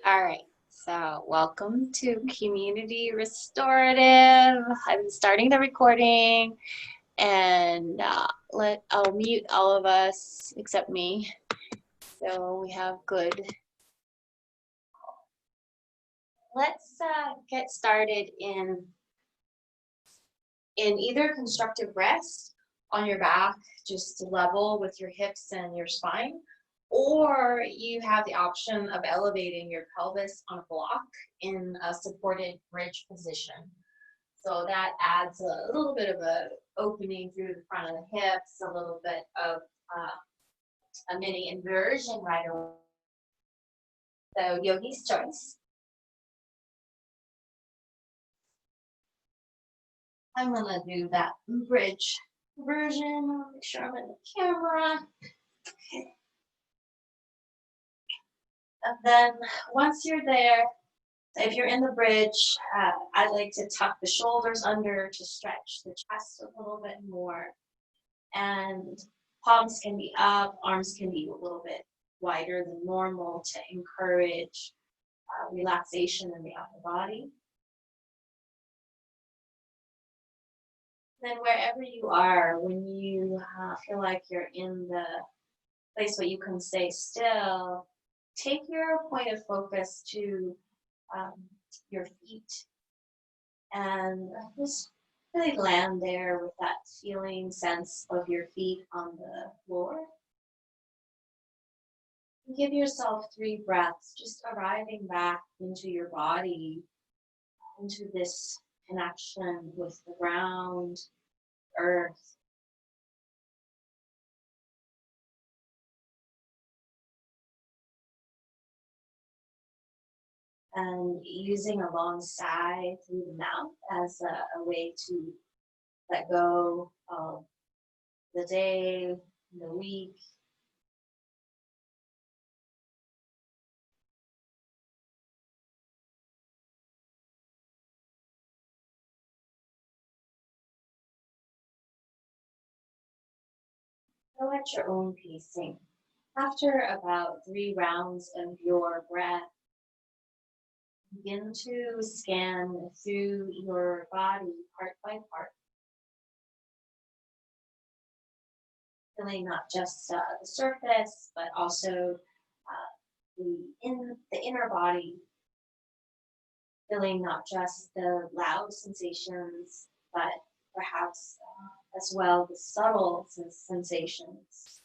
All right, so welcome to Community Restorative. I'm starting the recording and I'll mute all of us except me. So we have good. Let's get started in either constructive rest on your back, just level with your hips and your spine, or you have the option of elevating your pelvis on a block in a supported bridge position. So that adds a little bit of a opening through the front of the hips, a little bit of a mini inversion right away. So yogi's choice. I'm gonna do that bridge version. I'll make sure I'm in the camera. And then once you're there, if you're in the bridge, I'd like to tuck the shoulders under to stretch the chest a little bit more. And palms can be up, arms can be a little bit wider than normal to encourage relaxation in the upper body. Then wherever you are, when you feel like you're in the place where you can stay still, take your point of focus to um, your feet and just really land there with that feeling sense of your feet on the floor. Give yourself 3 breaths, just arriving back into your body, into this connection with the ground, earth. And using a long sigh through the mouth as a way to let go of the day, the week. Go at your own pacing. After about 3 rounds of your breath, begin to scan through your body part by part, feeling not just the surface, but also the inner body, feeling not just the loud sensations, but perhaps as well the subtle sensations.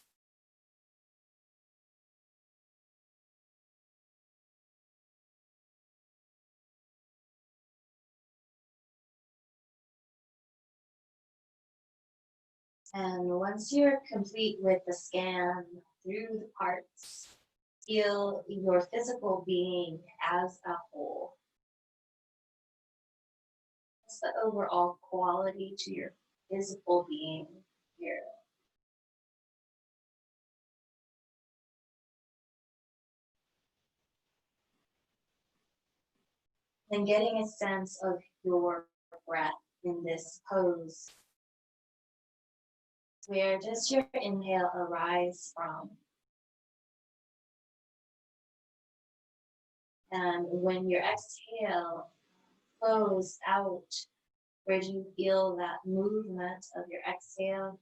And once you're complete with the scan through the parts, feel your physical being as a whole. What's the overall quality to your physical being here? And getting a sense of your breath in this pose. Where does your inhale arise from? And when your exhale flows out, where do you feel that movement of your exhale?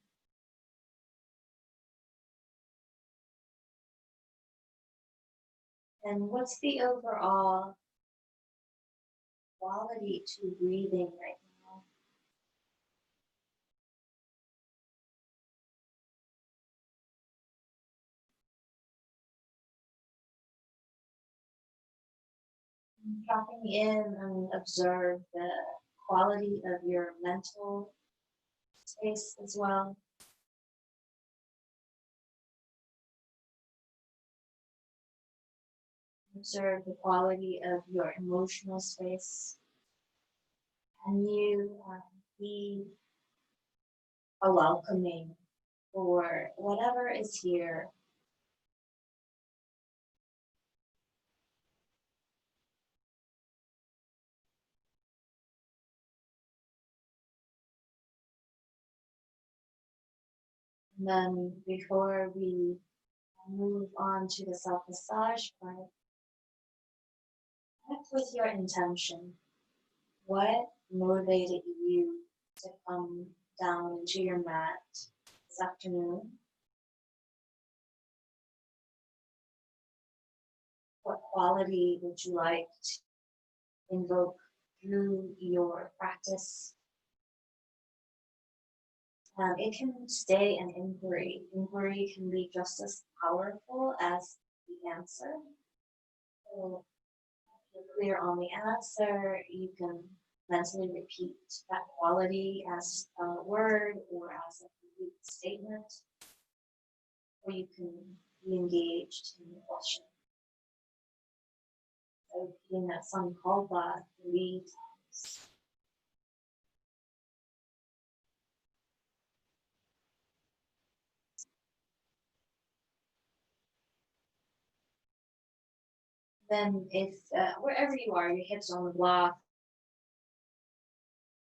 And what's the overall quality to breathing right now? Dropping in and observe the quality of your mental space as well. Observe the quality of your emotional space. And you be a welcoming for whatever is here. And then before we move on to the self-massage part, Connect with your intention. What motivated you to come down into your mat this afternoon? What quality would you like to invoke through your practice? It can stay an inquiry. Inquiry can be just as powerful as the answer. So if you're clear on the answer, you can mentally repeat that quality as a word or as a complete statement, or you can be engaged in the question. So repeating that sankalpa 3 times. Then if wherever you are, your hips on the block,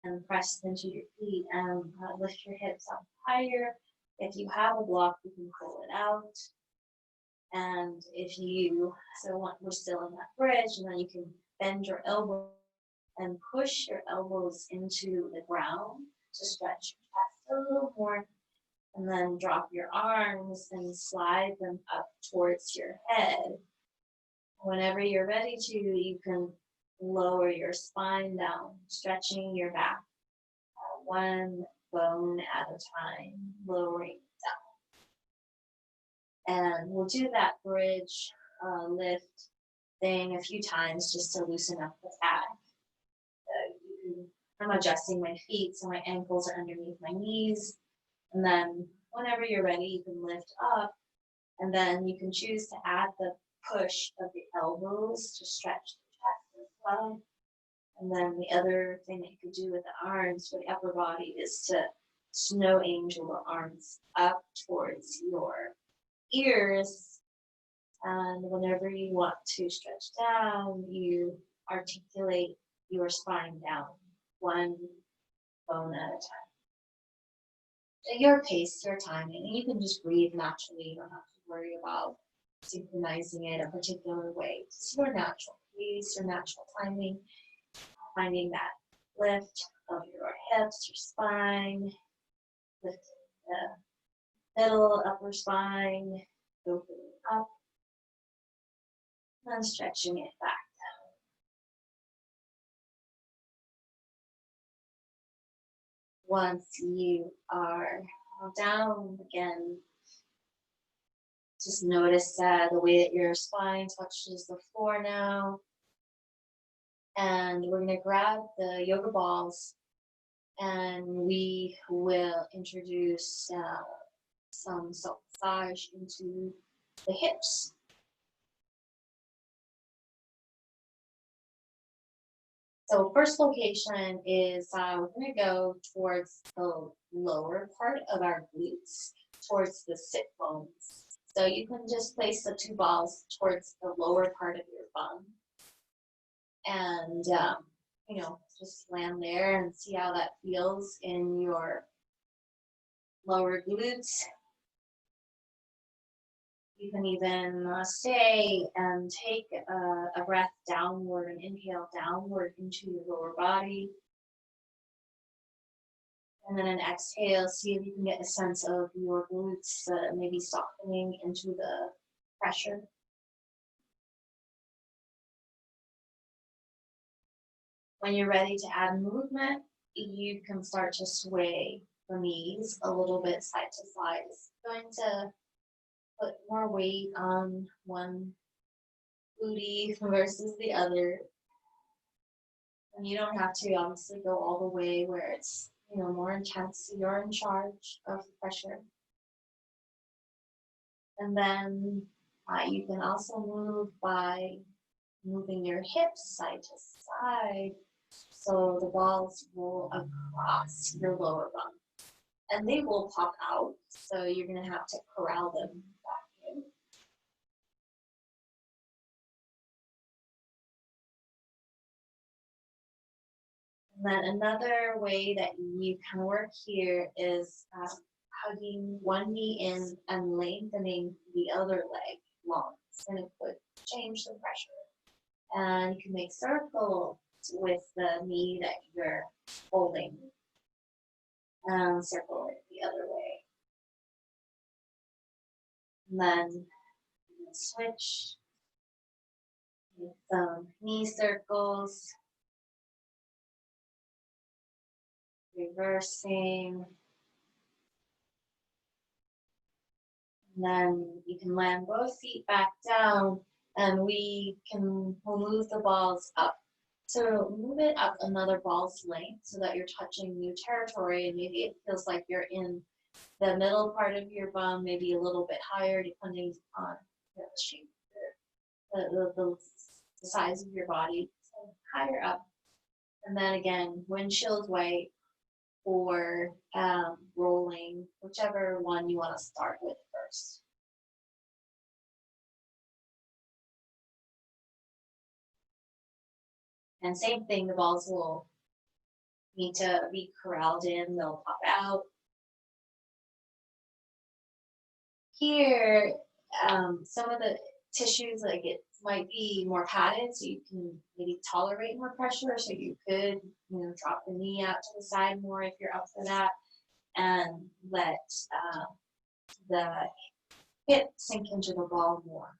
and press into your feet and lift your hips up higher. If you have a block, you can pull it out. And if you, we're still in that bridge, and then you can bend your elbow and push your elbows into the ground to stretch your chest a little more. And then drop your arms and slide them up towards your head. Whenever you're ready to, you can lower your spine down, stretching your back one bone at a time, lowering down. And we'll do that bridge lift thing a few times just to loosen up the back. I'm adjusting my feet so my ankles are underneath my knees. And then whenever you're ready, you can lift up. And then you can choose to add the push of the elbows to stretch the chest as well. And then the other thing that you could do with the arms for the upper body is to snow angel the arms up towards your ears. And whenever you want to stretch down, you articulate your spine down, one bone at a time. At your pace, your timing, and you can just breathe naturally. You don't have to worry about synchronizing it a particular way. It's your natural pace, your natural timing. Finding that lift of your hips, your spine, lifting the middle, upper spine, opening up, and stretching it back down. Once you are down again, just notice the way that your spine touches the floor now. And we're going to grab the yoga balls and we will introduce some self-massage into the hips. So first location is we're going to go towards the lower part of our glutes, towards the sit bones. So you can just place the 2 balls towards the lower part of your bum. And, just land there and see how that feels in your lower glutes. You can even stay and take a breath downward and inhale downward into your lower body. And then an exhale, see if you can get a sense of your glutes maybe softening into the pressure. When you're ready to add movement, you can start to sway the knees a little bit side to side. It's going to put more weight on one booty versus the other. And you don't have to obviously go all the way where it's, more intense. You're in charge of the pressure. And then you can also move by moving your hips side to side. So the balls roll across your lower bum. And they will pop out, so you're going to have to corral them back in. And then another way that you can work here is hugging one knee in and lengthening the other leg long. It's going to change the pressure. And you can make circles with the knee that you're holding. And circle it the other way. And then you can switch. Make some knee circles. Reversing. And then you can land both feet back down, and we'll move the balls up. So move it up another ball's length so that you're touching new territory, and maybe it feels like you're in the middle part of your bum, maybe a little bit higher depending on the shape, the size of your body. So higher up. And then again, windshield way or rolling, whichever one you want to start with first. And same thing, the balls will need to be corralled in, they'll pop out. Here, some of the tissues, like it might be more padded, so you can maybe tolerate more pressure, so you could, drop the knee out to the side more if you're up for that, and let the hip sink into the ball more.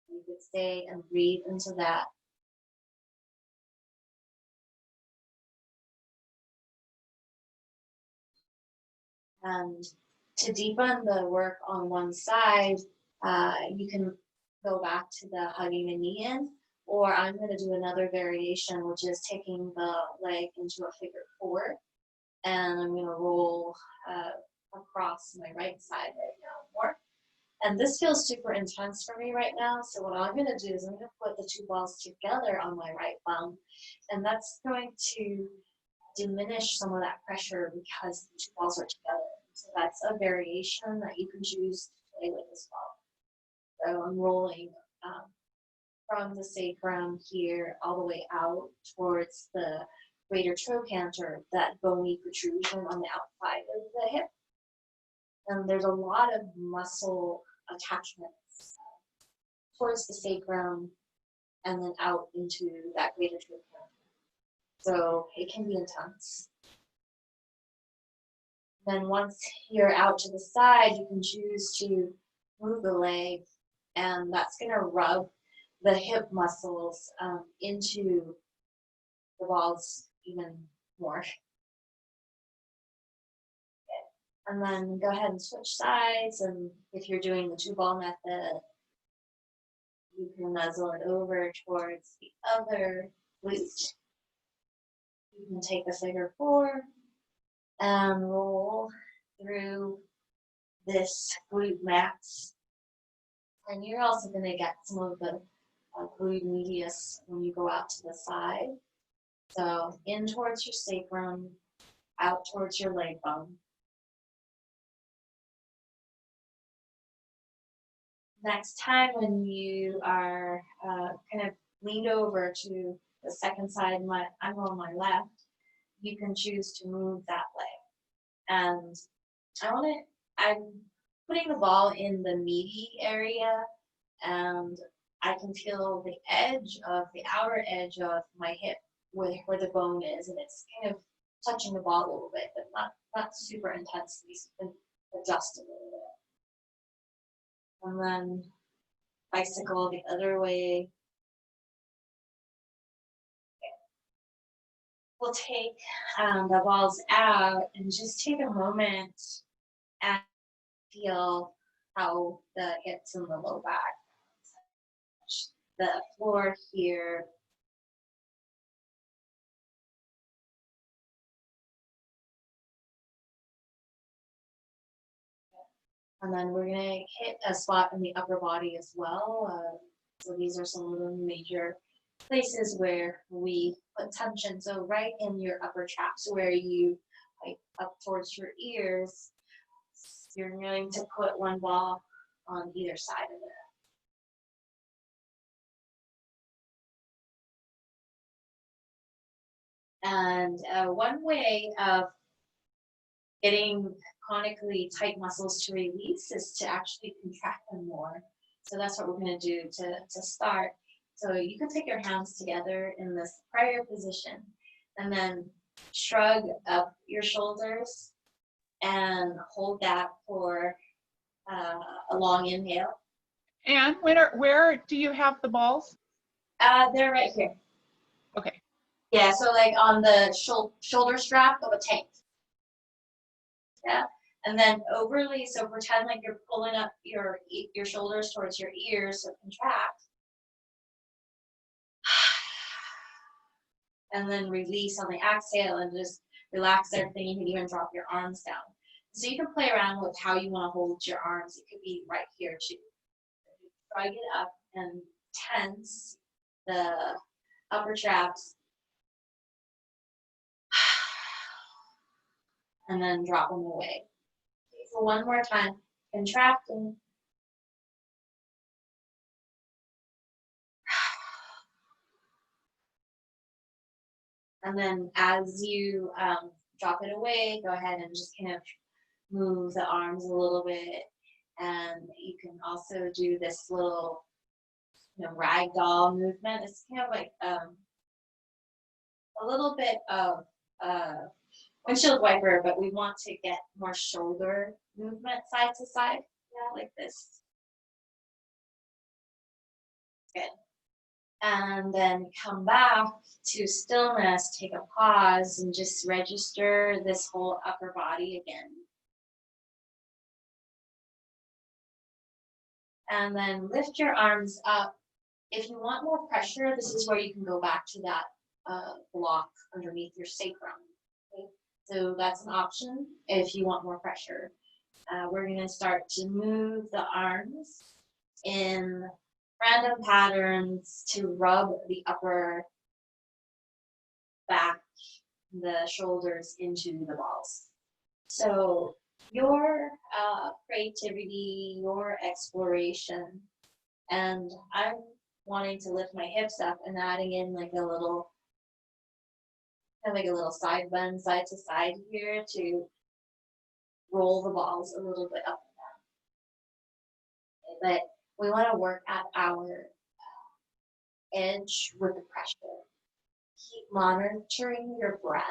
You could stay and breathe into that. And to deepen the work on one side, you can go back to the hugging the knee in, or I'm going to do another variation, which is taking the leg into a figure four, and I'm going to roll across my right side right now more. And this feels super intense for me right now, so what I'm going to do is I'm going to put the two balls together on my right bum, and that's going to diminish some of that pressure because the two balls are together. So that's a variation that you can choose to play with as well. So I'm rolling from the sacrum here all the way out towards the greater trochanter, that bony protrusion on the outside of the hip. And there's a lot of muscle attachments towards the sacrum and then out into that greater trochanter. So it can be intense. Then once you're out to the side, you can choose to move the leg, and that's going to rub the hip muscles into the balls even more. Okay. And then go ahead and switch sides, and if you're doing the two ball method, you can nuzzle it over towards the other glute. You can take a figure four and roll through this glute max. And you're also going to get some of the glute medius when you go out to the side. So in towards your sacrum, out towards your leg bone. Next time when you are kind of leaned over to the second side, I'm on my left, you can choose to move that leg. And I'm putting the ball in the meaty area, and I can feel the outer edge of my hip where the bone is, and it's kind of touching the ball a little bit, but not super intensely, so you can adjust a little bit. And then bicycle the other way. Okay. We'll take the balls out and just take a moment and feel how the hips and the low back touch the floor here. And then we're going to hit a spot in the upper body as well. So these are some of the major places where we put tension. So right in your upper traps where you, like up towards your ears, you're going to put one ball on either side of it. And one way of getting chronically tight muscles to release is to actually contract them more. So that's what we're going to do to start. So you can take your hands together in this prayer position and then shrug up your shoulders and hold that for a long inhale. And where do you have the balls? They're right here. Okay. Yeah, so like on the shoulder strap of a tank. Yeah, and then overly, so pretend like you're pulling up your shoulders towards your ears, so contract. And then release on the exhale and just relax everything. You can even drop your arms down. So you can play around with how you want to hold your arms. It could be right here too. Drag it up and tense the upper traps. And then drop them away. Okay, so one more time, contracting. And then as you drop it away, go ahead and just kind of move the arms a little bit. And you can also do this little, ragdoll movement. It's kind of like a little bit of windshield wiper, but we want to get more shoulder movement side to side, like this. Good. And then come back to stillness, take a pause, and just register this whole upper body again. And then lift your arms up. If you want more pressure, this is where you can go back to that block underneath your sacrum. Okay? So that's an option if you want more pressure. We're going to start to move the arms in random patterns to rub the upper back, the shoulders into the balls. So your creativity, your exploration, and I'm wanting to lift my hips up and adding in like a little side bend side to side here to roll the balls a little bit up and down. But we want to work at our edge with the pressure. Keep monitoring your breath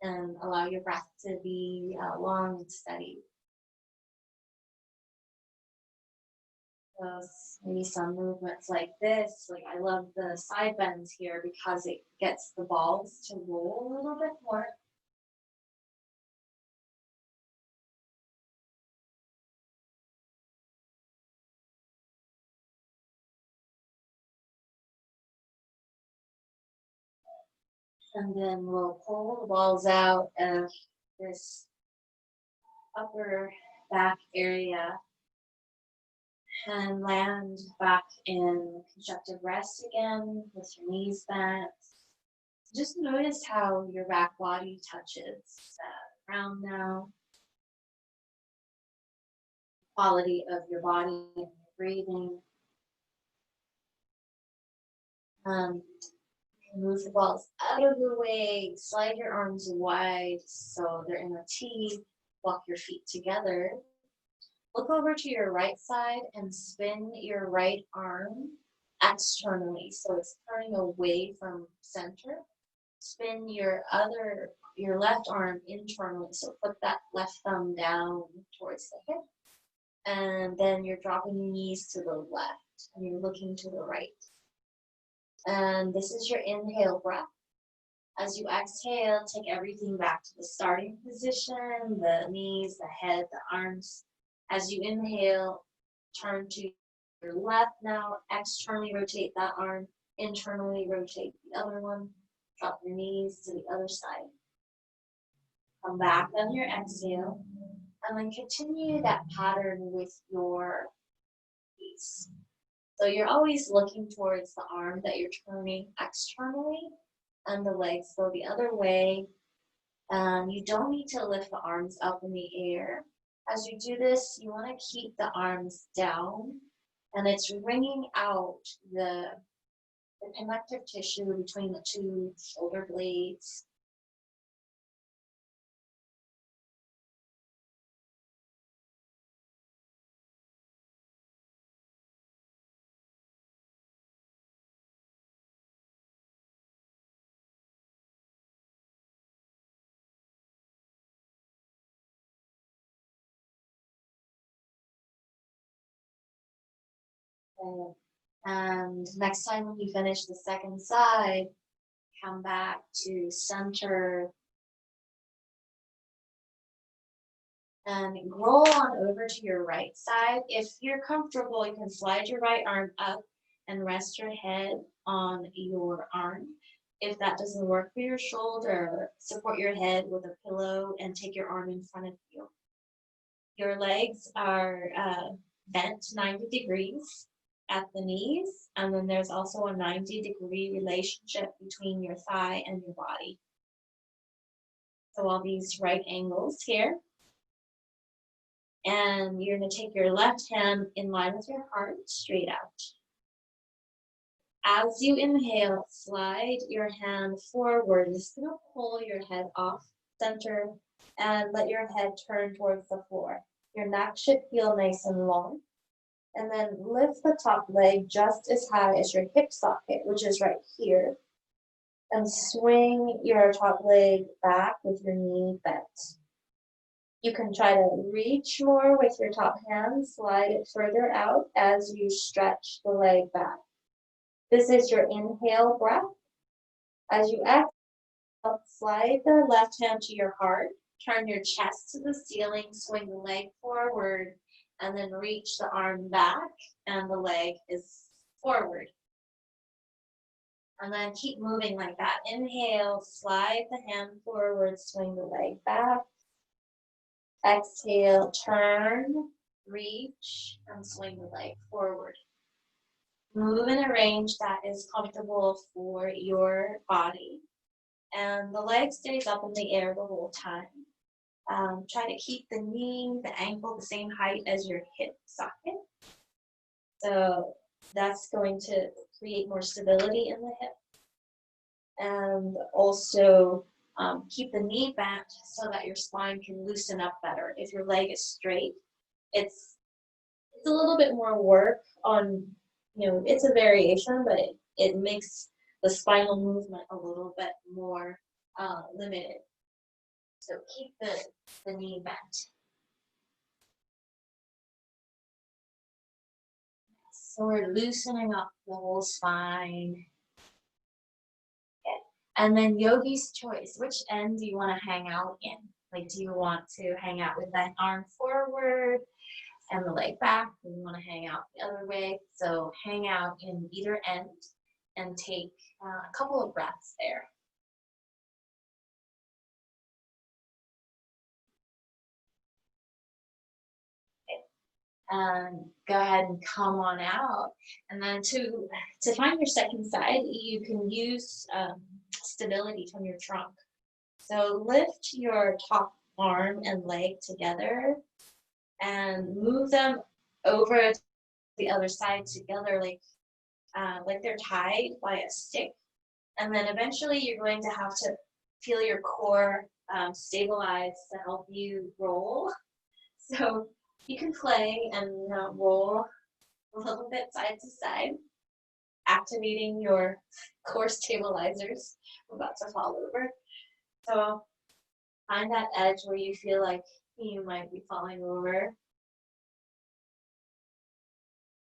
and allow your breath to be long and steady. So maybe some movements like this, like I love the side bends here because it gets the balls to roll a little bit more. And then we'll pull the balls out of this upper back area and land back in constructive rest again with your knees bent. Just notice how your back body touches the ground now. Quality of your body and your breathing. Move the balls out of the way, slide your arms wide so they're in a T, walk your feet together. Look over to your right side and spin your right arm externally, so it's turning away from center. Spin your left arm internally, so put that left thumb down towards the hip, and then you're dropping your knees to the left, and you're looking to the right. And this is your inhale breath. As you exhale, take everything back to the starting position, the knees, the head, the arms. As you inhale, turn to your left now, externally rotate that arm, internally rotate the other one, drop your knees to the other side. Come back on your exhale, and then continue that pattern with your knees. So you're always looking towards the arm that you're turning externally, and the legs go the other way. You don't need to lift the arms up in the air. As you do this, you want to keep the arms down, and it's wringing out the connective tissue between the two shoulder blades. Okay. And next time when you finish the second side, come back to center and roll on over to your right side. If you're comfortable, you can slide your right arm up and rest your head on your arm. If that doesn't work for your shoulder, support your head with a pillow and take your arm in front of you. Your legs are bent 90 degrees at the knees, and then there's also a 90-degree relationship between your thigh and your body. So all these right angles here. And you're going to take your left hand in line with your heart, straight out. As you inhale, slide your hand forward. Just going to pull your head off center and let your head turn towards the floor. Your neck should feel nice and long. And then lift the top leg just as high as your hip socket, which is right here. And swing your top leg back with your knee bent. You can try to reach more with your top hand, slide it further out as you stretch the leg back. This is your inhale breath. As you exhale, slide the left hand to your heart, turn your chest to the ceiling, swing the leg forward, and then reach the arm back, and the leg is forward. And then keep moving like that. Inhale, slide the hand forward, swing the leg back. Exhale, turn, reach, and swing the leg forward. Move in a range that is comfortable for your body. And the leg stays up in the air the whole time. Try to keep the knee, the ankle the same height as your hip socket. So that's going to create more stability in the hip. And also keep the knee bent so that your spine can loosen up better. If your leg is straight, it's a little bit more work on, it's a variation, but it makes the spinal movement a little bit more limited. So keep the knee bent. So we're loosening up the whole spine. Okay. And then yogi's choice, which end do you want to hang out in? Like, do you want to hang out with that arm forward and the leg back? Do you want to hang out the other way? So hang out in either end and take a couple of breaths there. Go ahead and come on out. And then to find your second side, you can use stability from your trunk. So lift your top arm and leg together and move them over to the other side together like they're tied by a stick. And then eventually you're going to have to feel your core stabilize to help you roll. So you can play and roll a little bit side to side, activating your core stabilizers. I'm about to fall over. So find that edge where you feel like you might be falling over.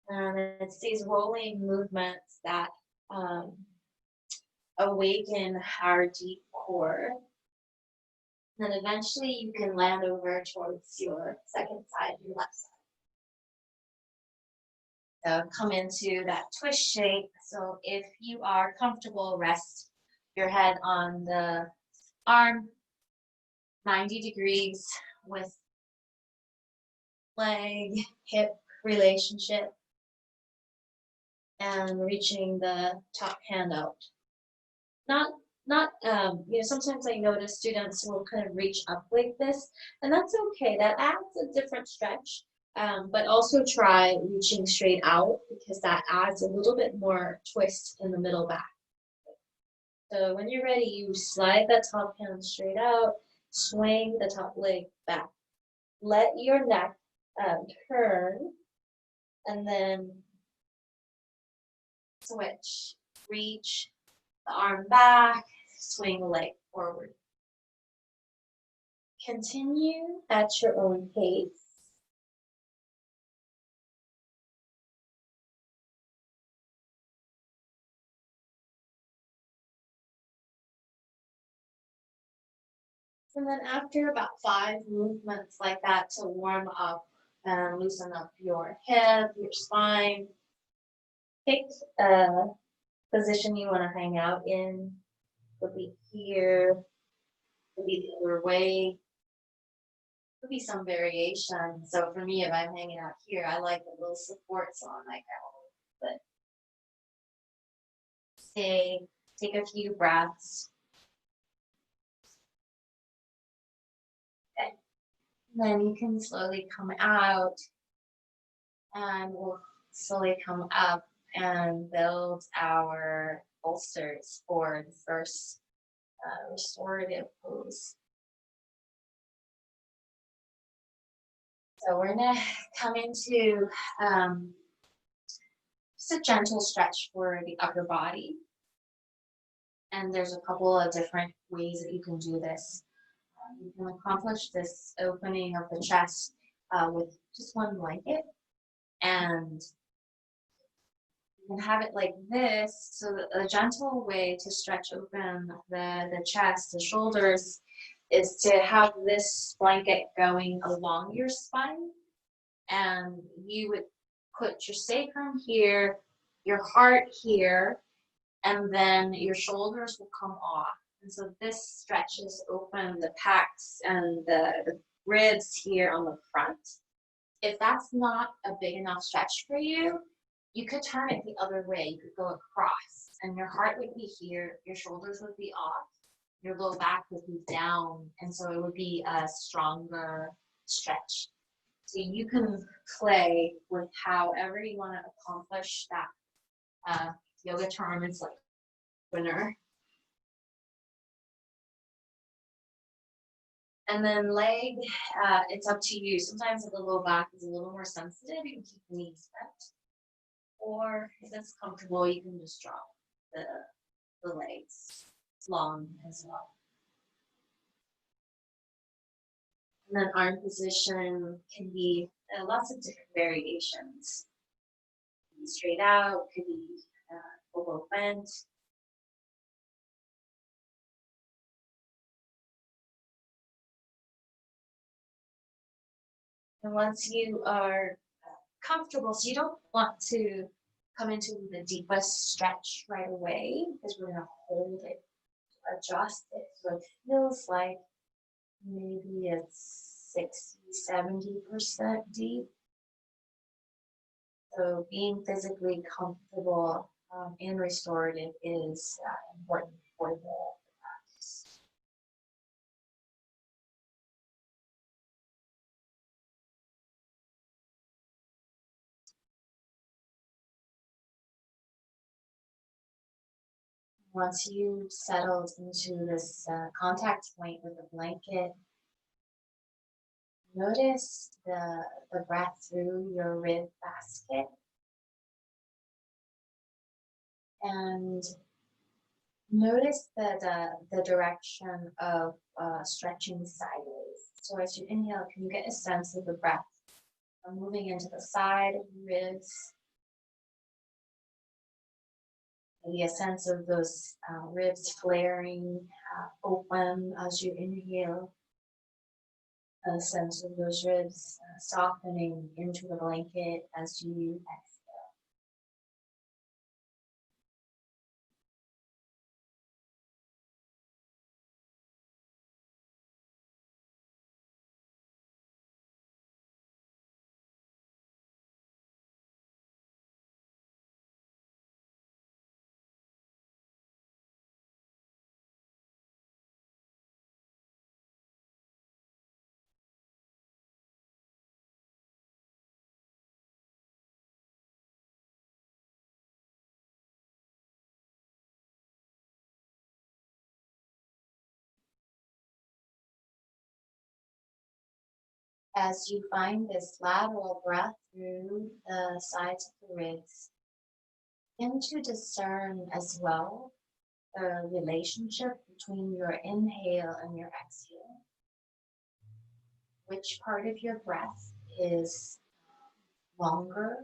And it's these rolling movements that awaken our deep core. And then eventually you can land over towards your second side, your left side. So come into that twist shape. So if you are comfortable, rest your head on the arm, 90 degrees with leg, hip relationship, and reaching the top hand out. Sometimes I notice students will kind of reach up like this, and that's okay. That adds a different stretch, but also try reaching straight out because that adds a little bit more twist in the middle back. So when you're ready, you slide that top hand straight out, swing the top leg back. Let your neck turn, and then switch. Reach the arm back, swing the leg forward. Continue at your own pace. And then after about 5 movements like that to warm up and loosen up your hip, your spine, pick a position you want to hang out in. Could be here, could be the other way, could be some variation. So for me, if I'm hanging out here, I like the little supports on my elbow. But stay, take a few breaths. Okay. Then you can slowly come out and we'll slowly come up and build our bolsters for the first restorative pose. So we're gonna come into just a gentle stretch for the upper body. And there's a couple of different ways that you can do this. You can accomplish this opening of the chest with just one blanket. And you can have it like this. So a gentle way to stretch open the chest, the shoulders, is to have this blanket going along your spine. And you would put your sacrum here, your heart here, and then your shoulders will come off. And so this stretches open the pecs and the ribs here on the front. If that's not a big enough stretch for you, you could turn it the other way. You could go across, and your heart would be here, your shoulders would be off, your low back would be down, and so it would be a stronger stretch. So you can play with however you want to accomplish that. Yoga term is like winner. And then leg, it's up to you. Sometimes the low back is a little more sensitive. You can keep the knees bent. Or if it's comfortable, you can just drop the legs long as well. And then arm position can be lots of different variations. Could be straight out, could be elbow bent. And once you are comfortable, so you don't want to come into the deepest stretch right away because we're going to hold it, adjust it. So it feels like maybe it's 60-70% deep. So being physically comfortable in restorative is important for the practice. Once you've settled into this contact point with the blanket, notice the breath through your rib basket. And notice the direction of stretching sideways. So as you inhale, can you get a sense of the breath moving into the side of the ribs? Maybe a sense of those ribs flaring open as you inhale. A sense of those ribs softening into the blanket as you exhale. As you find this lateral breath through the sides of the ribs, begin to discern as well the relationship between your inhale and your exhale. Which part of your breath is longer?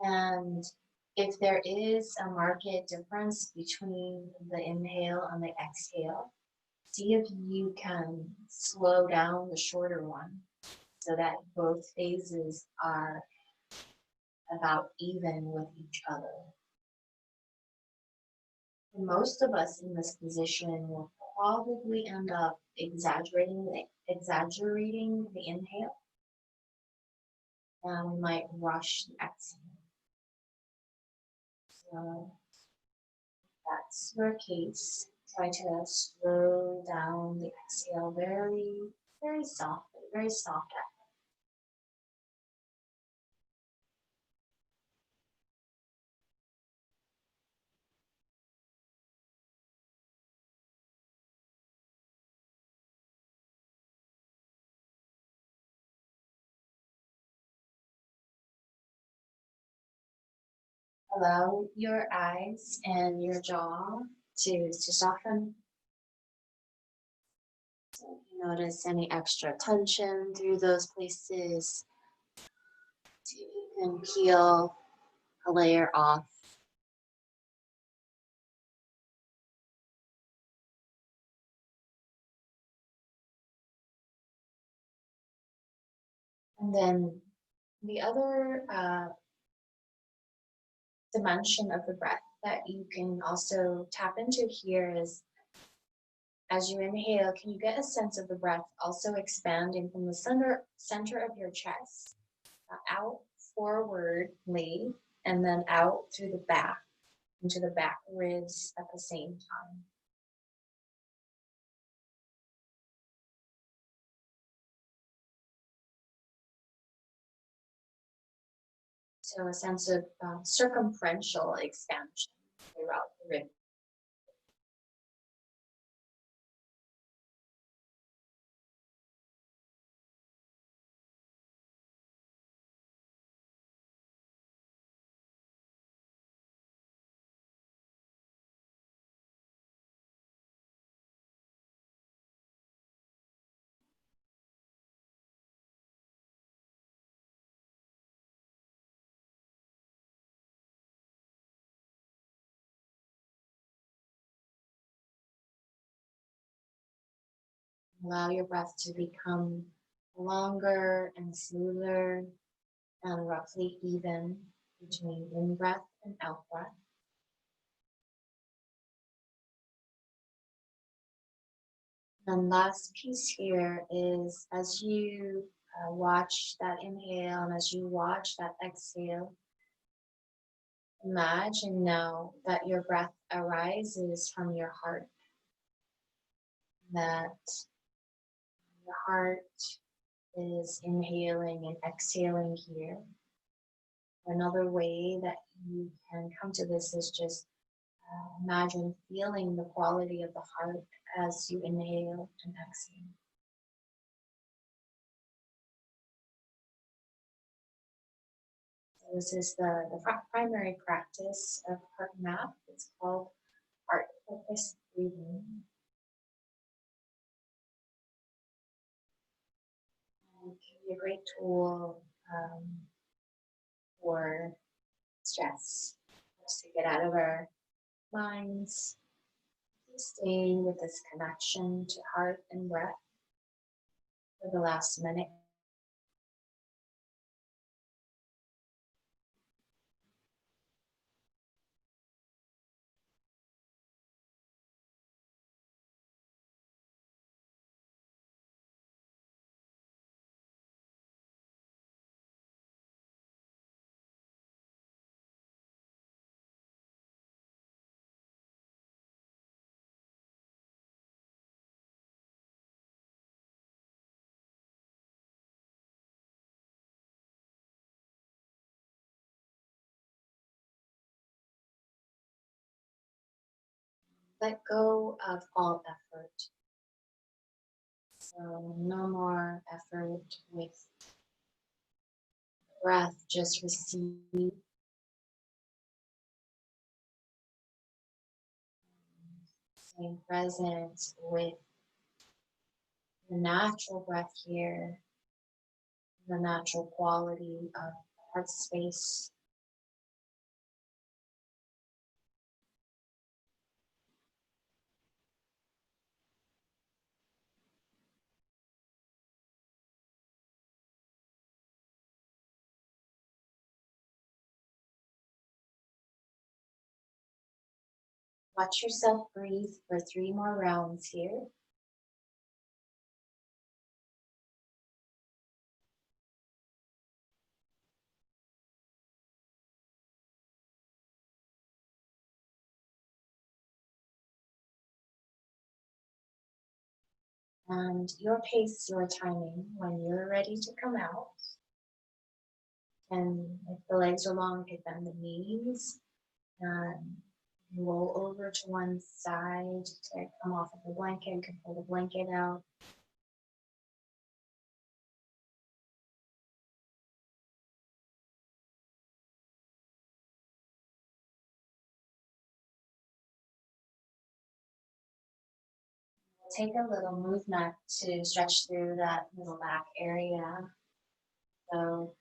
And If there is a marked difference between the inhale and the exhale, see if you can slow down the shorter one so that both phases are about even with each other. And most of us in this position will probably end up exaggerating the inhale, and we might rush the exhale. So if that's your case, try to slow down the exhale very, very softly, very soft. Allow your eyes and your jaw to soften. So if you notice any extra tension through those places, you can peel a layer off. And then the other dimension of the breath that you can also tap into here is as you inhale, can you get a sense of the breath also expanding from the center of your chest out forwardly and then out through the back into the back ribs at the same time. So a sense of circumferential expansion throughout the rib. Allow your breath to become longer and smoother and roughly even between in-breath and out-breath. And last piece here is as you watch that inhale and as you watch that exhale, imagine now that your breath arises from your heart, that your heart is inhaling and exhaling here. Another way that you can come to this is just imagine feeling the quality of the heart as you inhale and exhale. So this is the primary practice of heart math. It's called heart focused breathing. And it can be a great tool for stress, just to get out of our minds, stay with this connection to heart and breath for the last minute. Let go of all effort. So no more effort with breath, just receive. Staying present with the natural breath here, the natural quality of heart space. Watch yourself breathe for 3 more rounds here. And your pace, your timing, when you're ready to come out. And if the legs are long, you can bend the knees and roll over to one side to come off of the blanket. You can pull the blanket out. Take a little movement to stretch through that middle back area. So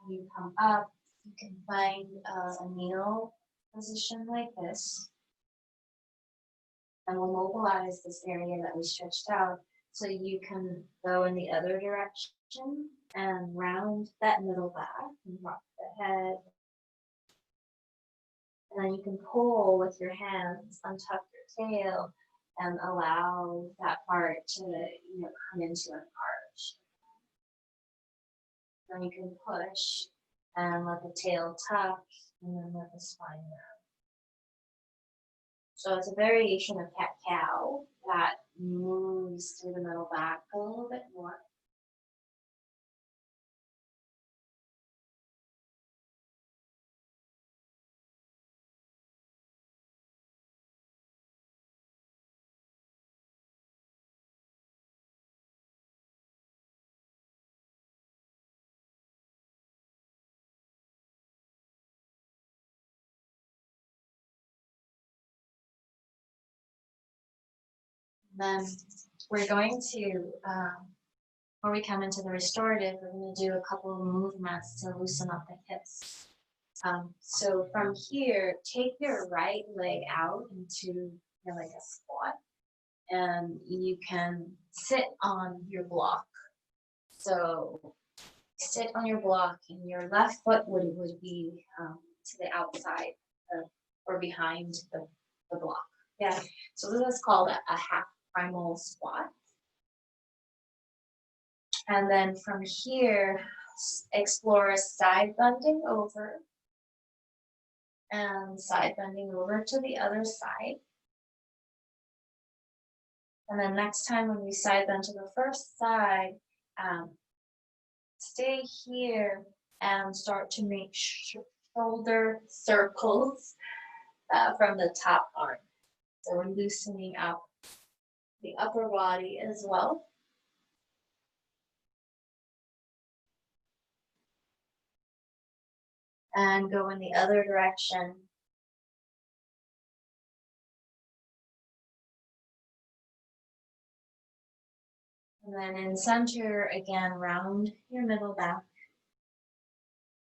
when you come up, you can find a kneel position like this. And we'll mobilize this area that we stretched out so you can go in the other direction and round that middle back and rock the head. And then you can pull with your hands, untuck your tail, and allow that part to come into an arch. Then you can push and let the tail tuck and then let the spine round. So it's a variation of cat-cow that moves through the middle back a little bit more. Then we're going to, when we come into the restorative, we're going to do a couple of movements to loosen up the hips. So from here, take your right leg out into like a squat, and you can sit on your block. So sit on your block, and your left foot would be to the outside or behind the block. Yeah. So this is called a half primal squat. And then from here, explore side bending over and side bending over to the other side. And then next time when we side bend to the first side, stay here and start to make shoulder circles from the top arm. So we're loosening up the upper body as well. And go in the other direction. And then in center, again, round your middle back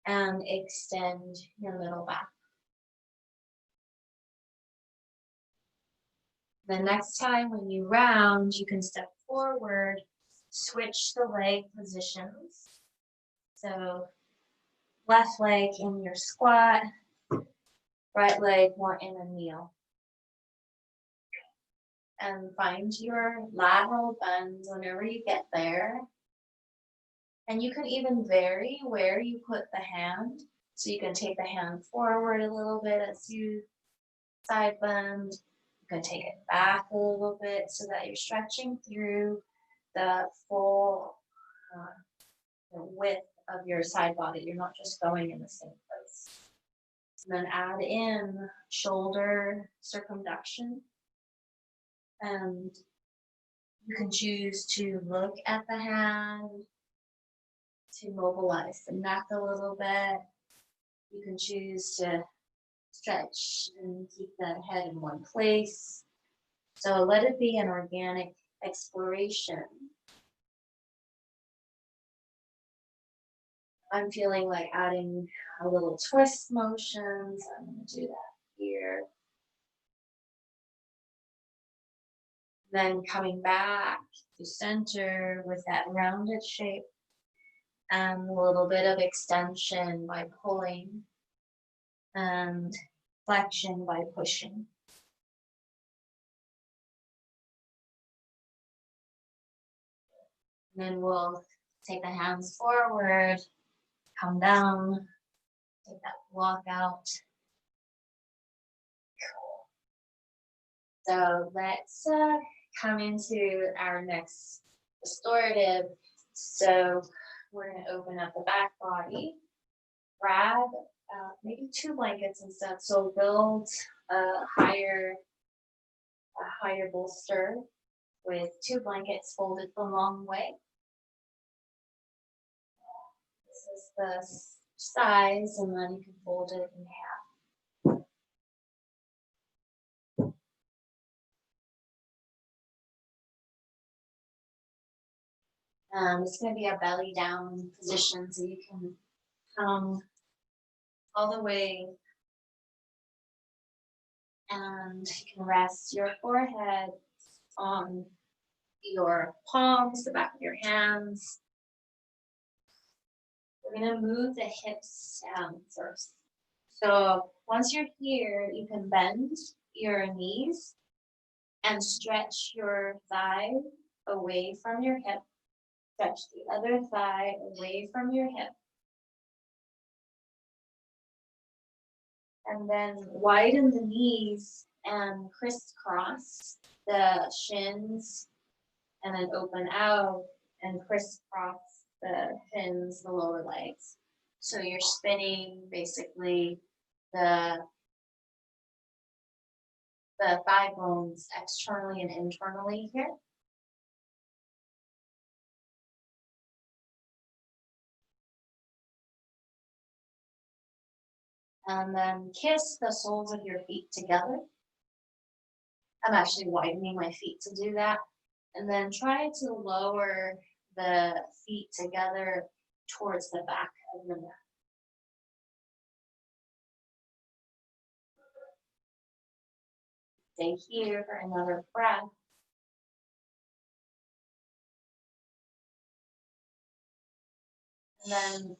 and extend your middle back. The next time when you round, you can step forward, switch the leg positions. So left leg in your squat, right leg more in a kneel. And find your lateral bend whenever you get there. And you can even vary where you put the hand. So you can take the hand forward a little bit as you side bend. You can take it back a little bit so that you're stretching through the full width of your side body. You're not just going in the same place. And then add in shoulder circumduction. And you can choose to look at the hand, to mobilize the neck a little bit. You can choose to stretch and keep that head in one place. So let it be an organic exploration. I'm feeling like adding a little twist motions. I'm going to do that here. Then coming back to center with that rounded shape and a little bit of extension by pulling and flexion by pushing. then we'll take the hands forward, come down, take that block out. So let's come into our next restorative. So we're going to open up the back body, grab maybe 2 blankets instead. So build a higher bolster with 2 blankets folded the long way. This is the size, and then you can fold it in half. It's going to be a belly down position, so you can come all the way, and you can rest your forehead on your palms, the back of your hands. We're going to move the hips down first. So once you're here, you can bend your knees and stretch your thigh away from your hip. Stretch the other thigh away from your hip. And then widen the knees and crisscross the shins, and then open out and crisscross the shins, the lower legs. So you're spinning basically the thigh bones externally and internally here. And then kiss the soles of your feet together. I'm actually widening my feet to do that. And then try to lower the feet together towards the back of the mat. Stay here for another breath. And then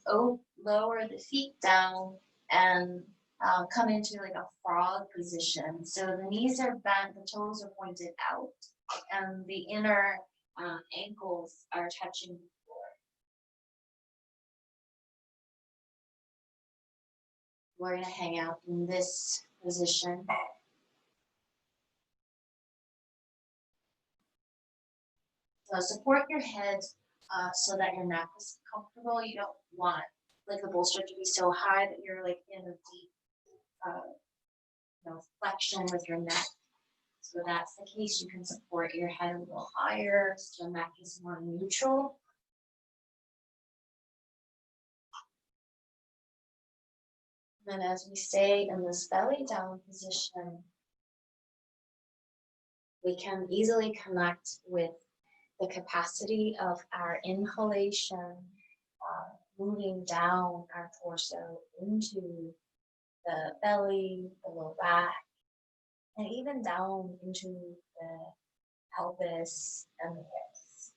lower the feet down and come into like a frog position. So the knees are bent, the toes are pointed out, and the inner ankles are touching the floor. We're going to hang out in this position. So support your head so that your neck is comfortable. You don't want like the bolster to be so high that you're like in a deep flexion with your neck. So that's the case. You can support your head a little higher so the neck is more neutral. And as we stay in this belly down position, we can easily connect with the capacity of our inhalation, moving down our torso into the belly, the low back, and even down into the pelvis and the hips.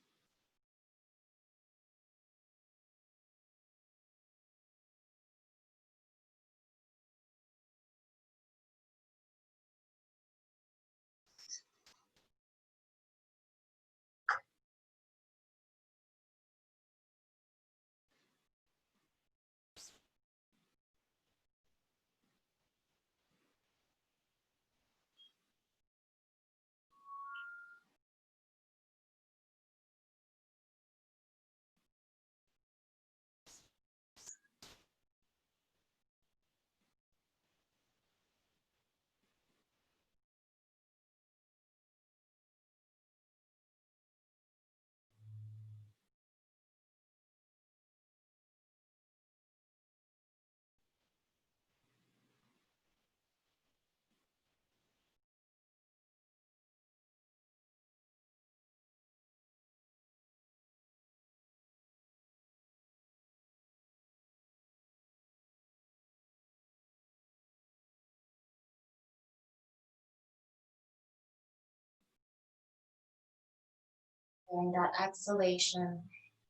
During that exhalation,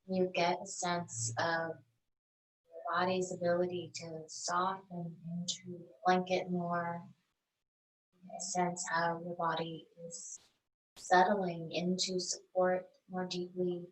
you get a sense of your body's ability to soften into the blanket more. Sense how your body is settling into support more deeply.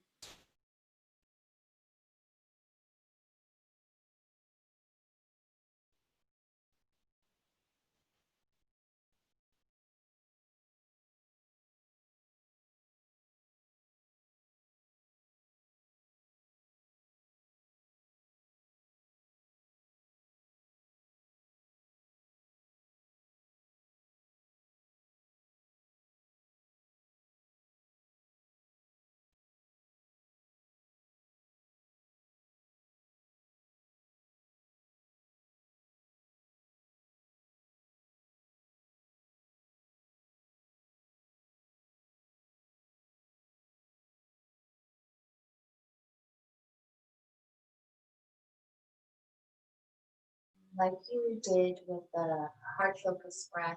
like you did with the heart focused breath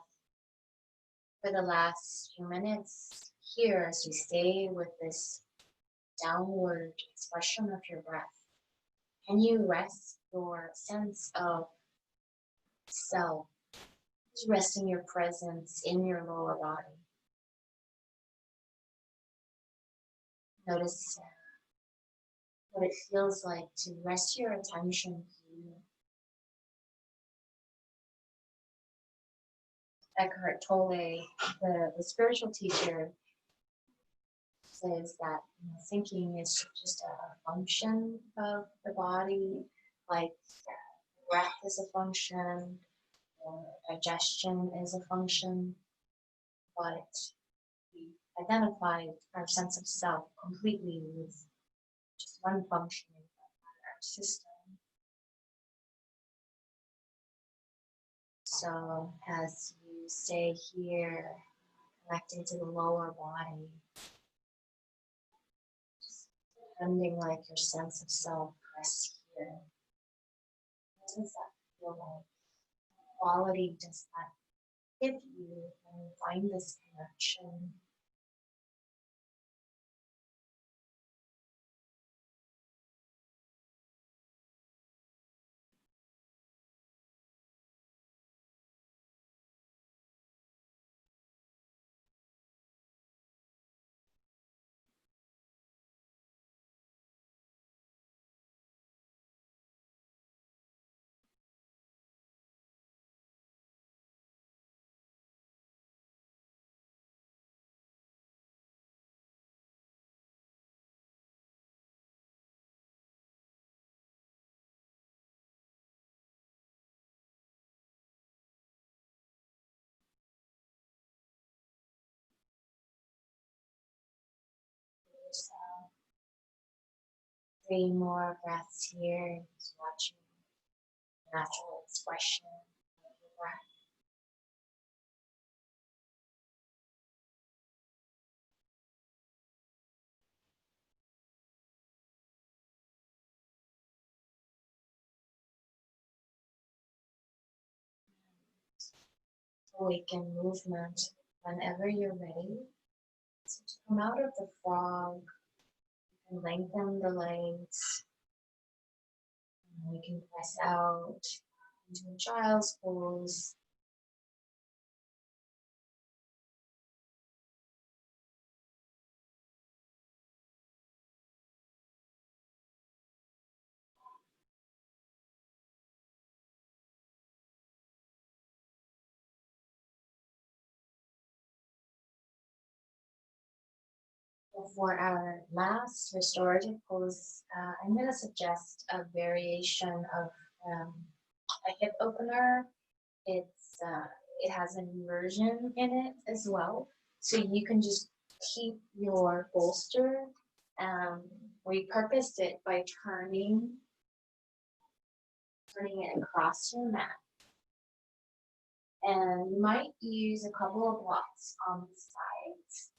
for the last few minutes, here as you stay with this downward expression of your breath, can you rest your sense of self, just resting your presence in your lower body? Notice what it feels like to rest your attention here. Eckhart Tolle, the spiritual teacher, says that thinking is just a function of the body, like breath is a function, or digestion is a function, but we identify our sense of self completely with just one functioning of our system. So as you stay here, connecting to the lower body, just pretending like your sense of self rests here. What does that feel like? What quality does that give you when you find this connection? So 3 more breaths here, just watching the natural expression of your breath. Awaken movement whenever you're ready. So to come out of the frog and lengthen the legs. And we can press out into a child's pose. For our last restorative pose, I'm going to suggest a variation of a hip opener. It has an inversion in it as well, so you can just keep your bolster. We purposed it by turning it across your mat, and you might use a couple of blocks on the sides.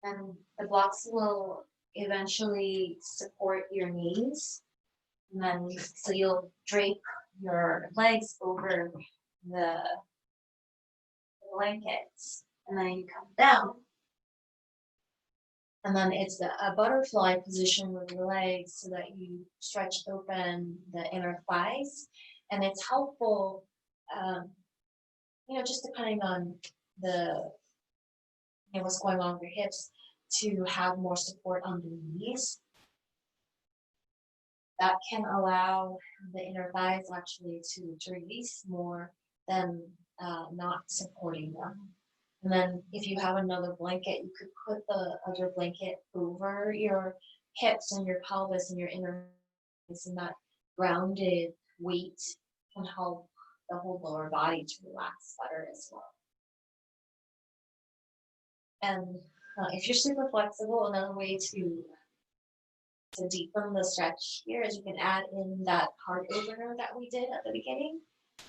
And the blocks will eventually support your knees. And then, so you'll drape your legs over the blankets, and then you come down. And then it's a butterfly position with your legs so that you stretch open the inner thighs. And it's helpful, just depending on what's going on with your hips, to have more support on the knees. That can allow the inner thighs actually to release more than not supporting them. And then if you have another blanket, you could put the other blanket over your hips and your pelvis and your inner thighs, and that grounded weight can help the whole lower body to relax better as well. And if you're super flexible, another way to deepen the stretch here is you can add in that heart opener that we did at the beginning.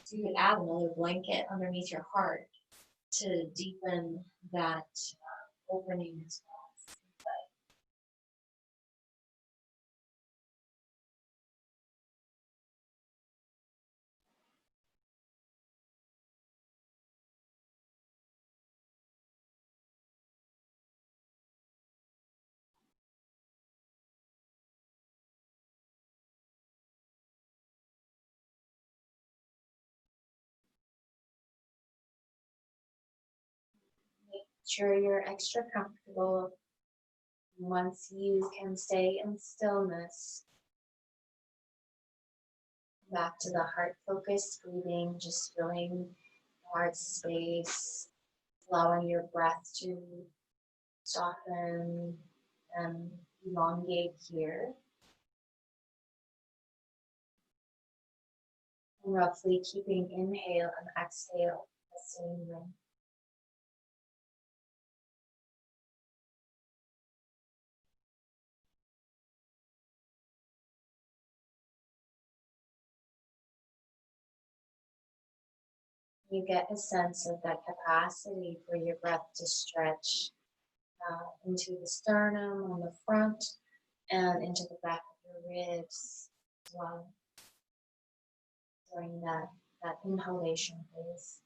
So you can add another blanket underneath your heart to deepen that opening as well. sure you're extra comfortable. Once you can stay in stillness, back to the heart focused breathing, just filling the heart space, allowing your breath to soften and elongate here. And roughly keeping inhale and exhale the same length. You get a sense of that capacity for your breath to stretch into the sternum on the front and into the back of your ribs as well during that inhalation phase.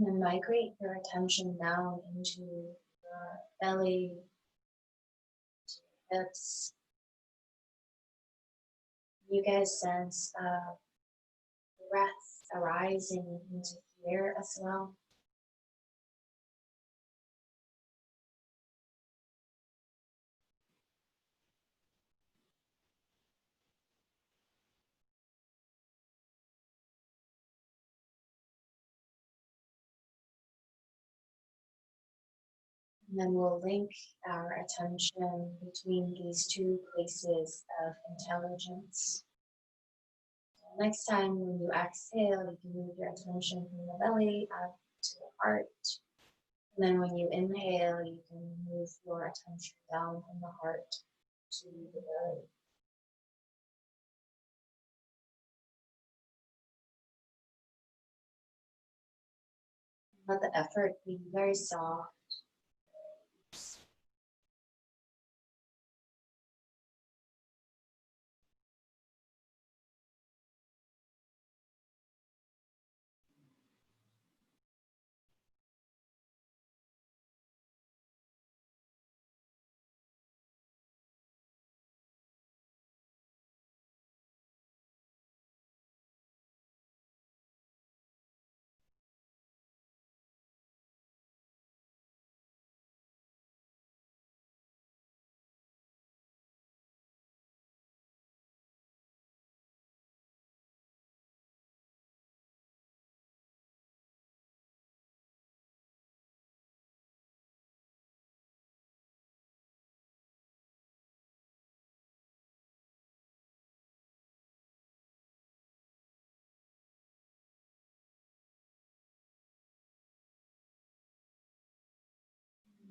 And then migrate your attention down into your belly, hips. You get a sense of breath arising into here as well. And then we'll link our attention between these two places of intelligence. Next time when you exhale, you can move your attention from the belly up to the heart. And then when you inhale, you can move your attention down from the heart to the belly. Let the effort be very soft.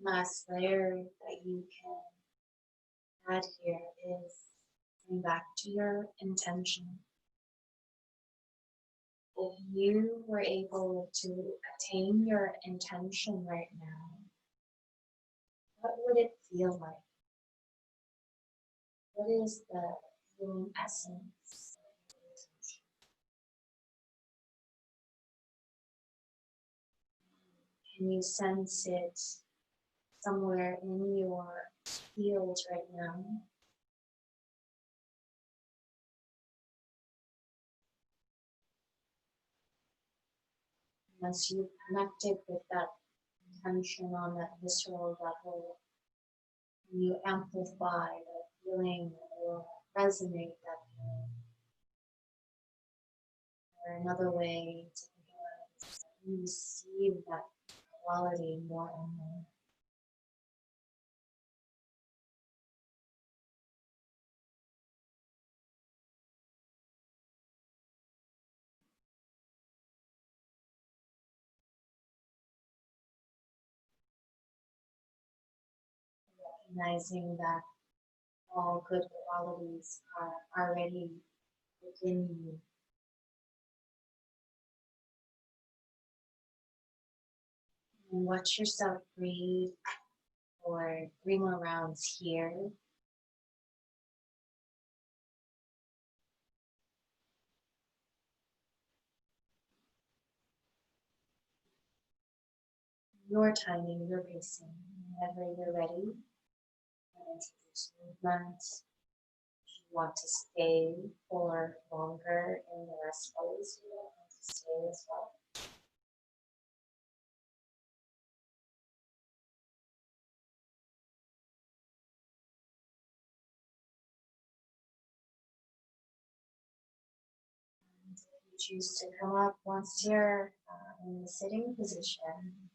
Last layer that you can add here is coming back to your intention. If you were able to attain your intention right now, what would it feel like? What is the feeling essence of your intention? Can you sense it somewhere in your field right now? Once you've connected with that intention on that visceral level, you amplify the feeling or resonate that feeling. Or another way to think about it is that you receive that quality more and more. recognizing that all good qualities are already within you. And watch yourself breathe for 3 more rounds here. Your timing, your pacing, whenever you're ready. Introduce movement. If you want to stay for longer in the rest pose, you don't have to stay as well. And if you choose to come up once you're in the sitting position,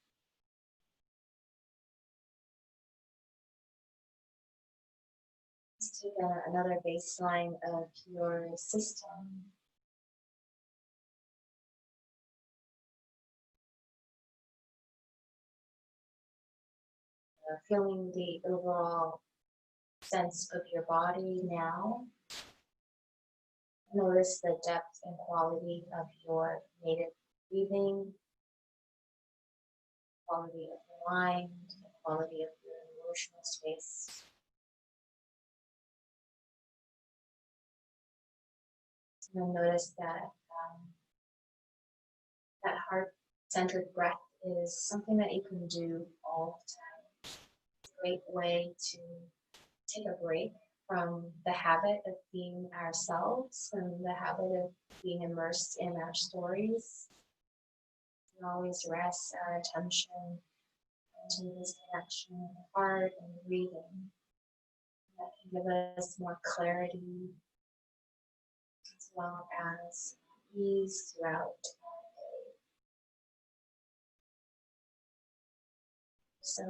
let's take another baseline of your system. Feeling the overall sense of your body now. Notice the depth and quality of your native breathing, quality of your mind, the quality of your emotional space. And then notice that that heart-centered breath is something that you can do all the time. It's a great way to take a break from the habit of being ourselves and the habit of being immersed in our stories. We always rest our attention into this connection with the heart and breathing. That can give us more clarity as well as ease throughout our day. So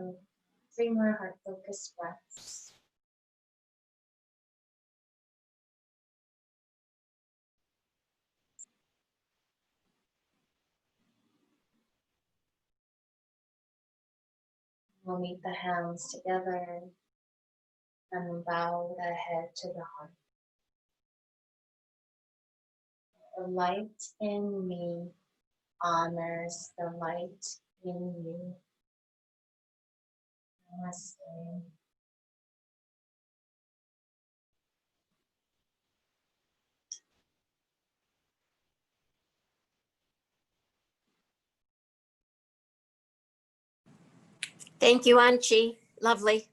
3 more heart-focused breaths. We'll meet the hands together and bow the head to the heart. The light in me honors the light in you. Namaste. Thank you, Anchi. Lovely.